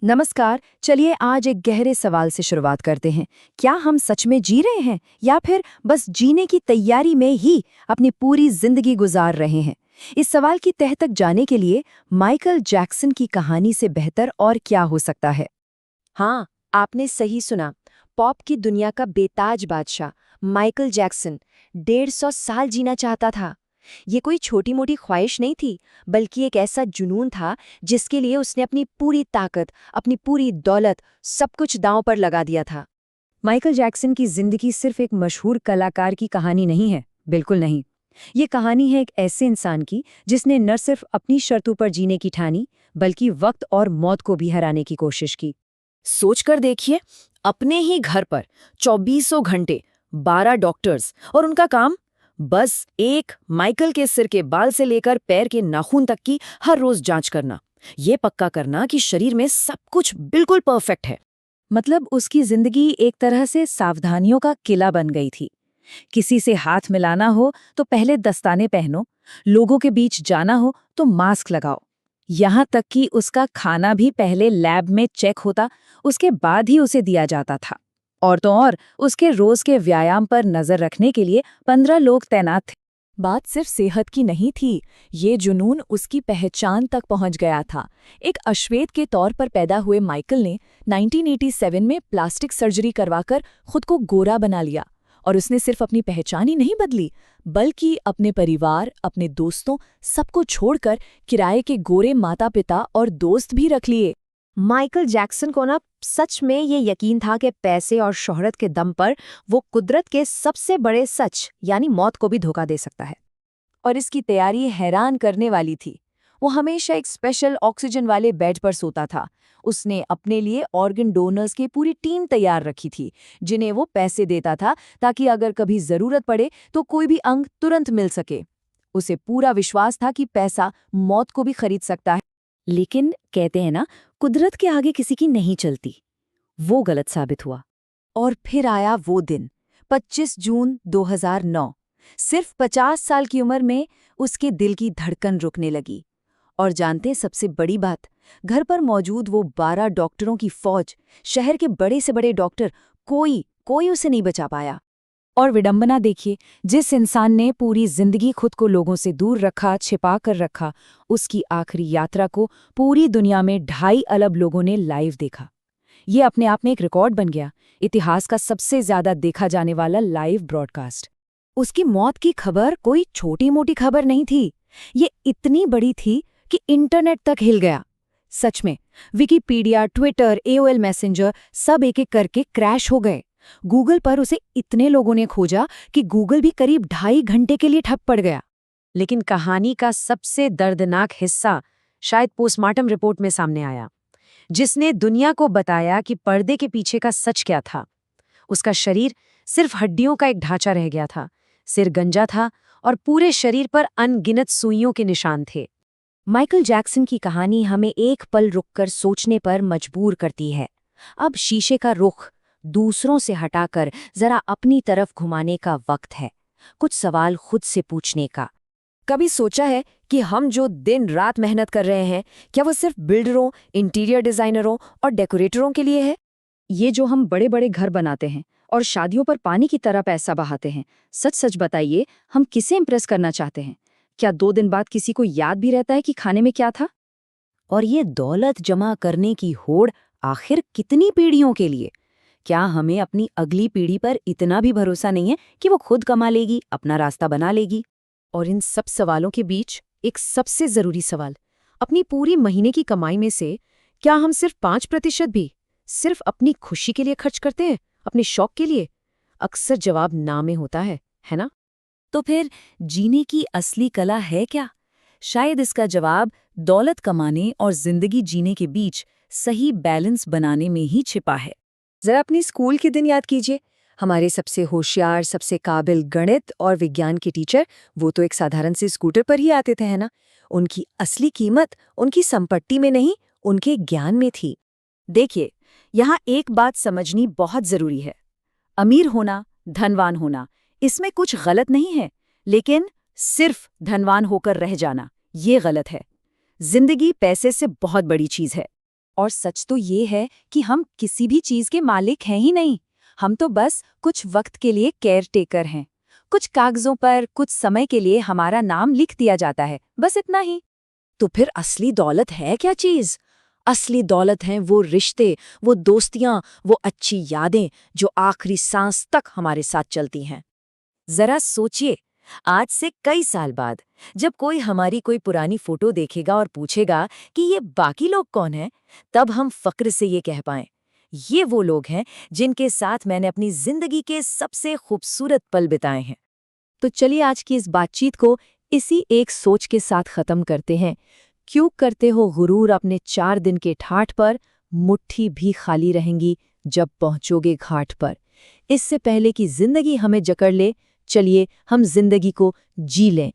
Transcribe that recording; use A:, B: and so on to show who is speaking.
A: नमस्कार। चलिए आज एक गहरे सवाल से शुरुआत करते हैं। क्या हम सच में जी रहे हैं या फिर बस जीने की तैयारी में ही अपनी पूरी जिंदगी गुजार रहे हैं? इस सवाल की तह तक जाने के लिए माइकल जैक्सन की कहानी से बेहतर और क्या हो सकता है।
B: हाँ, आपने सही सुना। पॉप की दुनिया का बेताज बादशाह माइकल जैक्सन 150 साल जीना चाहता था। ये कोई छोटी मोटी ख्वाहिश नहीं थी, बल्कि एक ऐसा जुनून था जिसके लिए उसने अपनी पूरी ताकत, अपनी पूरी दौलत, सब कुछ दांव पर लगा दिया था।
A: माइकल जैक्सन की जिंदगी सिर्फ एक मशहूर कलाकार की कहानी नहीं है, बिल्कुल नहीं। ये कहानी है एक ऐसे इंसान की जिसने न सिर्फ अपनी शर्तों पर जीने की ठानी, बल्कि वक्त और मौत को भी हराने की कोशिश की।
B: सोचकर देखिए, अपने ही घर पर 2400 घंटे, 12 डॉक्टर्स और उनका काम बस एक माइकल के सिर के बाल से लेकर पैर के नाखून तक की हर रोज जांच करना, ये पक्का करना कि शरीर में सब कुछ बिल्कुल परफेक्ट है।
A: मतलब उसकी जिंदगी एक तरह से सावधानियों का किला बन गई थी। किसी से हाथ मिलाना हो तो पहले दस्ताने पहनो, लोगों के बीच जाना हो तो मास्क लगाओ। यहाँ तक कि उसका खाना भी पहले लैब में चेक होता, उसके बाद ही उसे दिया जाता था। और तो और उसके रोज के व्यायाम पर नजर रखने के लिए 15 लोग तैनात थे।
B: बात सिर्फ सेहत की नहीं थी, ये जुनून उसकी पहचान तक पहुंच गया था। एक अश्वेत के तौर पर पैदा हुए माइकल ने 1987 में प्लास्टिक सर्जरी करवाकर खुद को गोरा बना लिया। और उसने सिर्फ अपनी पहचान ही नहीं बदली, बल्कि अपने परिवार, अपने दोस्तों, सबको छोड़कर किराए के गोरे माता पिता और दोस्त भी रख लिए। माइकल जैक्सन को ना सच में ये यकीन था कि पैसे और शोहरत के दम पर वो कुदरत के सबसे बड़े सच यानी मौत को भी धोखा दे सकता है। और इसकी तैयारी हैरान करने वाली थी। वो हमेशा एक स्पेशल ऑक्सीजन वाले बेड पर सोता था। उसने अपने लिए ऑर्गन डोनर्स की पूरी टीम तैयार रखी थी, जिन्हें वो पैसे देता था ताकि अगर कभी जरूरत पड़े तो कोई भी अंग तुरंत मिल सके। उसे पूरा विश्वास था कि पैसा मौत को भी खरीद सकता है।
A: लेकिन कहते हैं ना, कुदरत के आगे किसी की नहीं चलती। वो गलत साबित हुआ।
B: और फिर आया वो दिन, 25 जून 2009। सिर्फ 50 साल की उम्र में उसके दिल की धड़कन रुकने लगी। और जानते सबसे बड़ी बात, घर पर मौजूद वो 12 डॉक्टरों की फौज, शहर के बड़े से बड़े डॉक्टर, कोई उसे नहीं बचा पाया।
A: और विडंबना देखिए, जिस इंसान ने पूरी जिंदगी खुद को लोगों से दूर रखा, छिपा कर रखा, उसकी आखिरी यात्रा को पूरी दुनिया में 2.5 अरब लोगों ने लाइव देखा। ये अपने आप में एक रिकॉर्ड बन गया, इतिहास का सबसे ज्यादा देखा जाने वाला लाइव ब्रॉडकास्ट। उसकी मौत की खबर कोई छोटी मोटी खबर नहीं थी, ये इतनी बड़ी थी कि इंटरनेट तक हिल गया। सच में विकिपीडिया, ट्विटर, एओएल मैसेंजर सब एक एक करके क्रैश हो गए। गूगल पर उसे इतने लोगों ने खोजा कि गूगल भी करीब 2.5 घंटे के लिए ठप पड़ गया।
B: लेकिन कहानी का सबसे दर्दनाक हिस्सा शायद पोस्टमार्टम रिपोर्ट में सामने आया, जिसने दुनिया को बताया कि पर्दे के पीछे का सच क्या था। उसका शरीर सिर्फ हड्डियों का एक ढांचा रह गया था, सिर गंजा था और पूरे शरीर पर अनगिनत सुइयों के निशान थे।
A: माइकल जैक्सन की कहानी हमें एक पल रुककर सोचने पर मजबूर करती है। अब शीशे का रुख दूसरों से हटाकर जरा अपनी तरफ घुमाने का वक्त है, कुछ सवाल खुद से पूछने का।
B: कभी सोचा है कि हम जो दिन रात मेहनत कर रहे हैं, क्या वो सिर्फ बिल्डरों, इंटीरियर डिजाइनरों और डेकोरेटरों के लिए है?
A: ये जो हम बड़े बड़े घर बनाते हैं और शादियों पर पानी की तरह पैसा बहाते हैं, सच सच बताइए, हम किसे इम्प्रेस करना चाहते हैं? क्या 2 दिन बाद किसी को याद भी रहता है कि खाने में क्या था? और ये दौलत जमा करने की होड़ आखिर कितनी पीढ़ियों के लिए? क्या हमें अपनी अगली पीढ़ी पर इतना भी भरोसा नहीं है कि वो खुद कमा लेगी, अपना रास्ता बना लेगी?
B: और इन सब सवालों के बीच एक सबसे जरूरी सवाल, अपनी पूरी महीने की कमाई में से क्या हम सिर्फ 5% भी सिर्फ अपनी खुशी के लिए खर्च करते हैं, अपने शौक के लिए? अक्सर जवाब ना में होता है ना?
A: तो फिर जीने की असली कला है क्या? शायद इसका जवाब दौलत कमाने और जिंदगी जीने के बीच सही बैलेंस बनाने में ही छिपा है।
B: जरा अपनी स्कूल के दिन याद कीजिए। हमारे सबसे होशियार, सबसे काबिल गणित और विज्ञान के टीचर, वो तो एक साधारण से स्कूटर पर ही आते थे, है ना? उनकी असली कीमत उनकी संपत्ति में नहीं, उनके ज्ञान में थी।
A: देखिए, यहाँ एक बात समझनी बहुत जरूरी है। अमीर होना, धनवान होना, इसमें कुछ गलत नहीं है, लेकिन सिर्फ धनवान होकर रह जाना, ये गलत है। जिंदगी पैसे से बहुत बड़ी चीज है। और सच तो ये है कि हम किसी भी चीज के मालिक हैं ही नहीं। हम तो बस कुछ वक्त के लिए केयर टेकर हैं। कुछ कागजों पर कुछ समय के लिए हमारा नाम लिख दिया जाता है, बस इतना ही।
B: तो फिर असली दौलत है क्या चीज? असली दौलत हैं वो रिश्ते, वो दोस्तियां, वो अच्छी यादें जो आखिरी सांस तक हमारे साथ चलती हैं। जरा सोचिए, आज से कई साल बाद जब कोई हमारी कोई पुरानी फोटो देखेगा और पूछेगा कि ये बाकी लोग कौन हैं, तब हम फक्र से ये कह पाएं, ये वो लोग हैं जिनके साथ मैंने अपनी जिंदगी के सबसे खूबसूरत पल बिताए हैं। तो चलिए आज की इस बातचीत को इसी एक सोच के साथ खत्म करते हैं। क्यों करते हो गुरूर अपने 4 दिन के ठाठ पर, मुट्ठी भी खाली रहेंगी जब पहुंचोगे घाट पर। इससे पहले कि जिंदगी हमें जकड़ ले, चलिए हम जिंदगी को जी लें।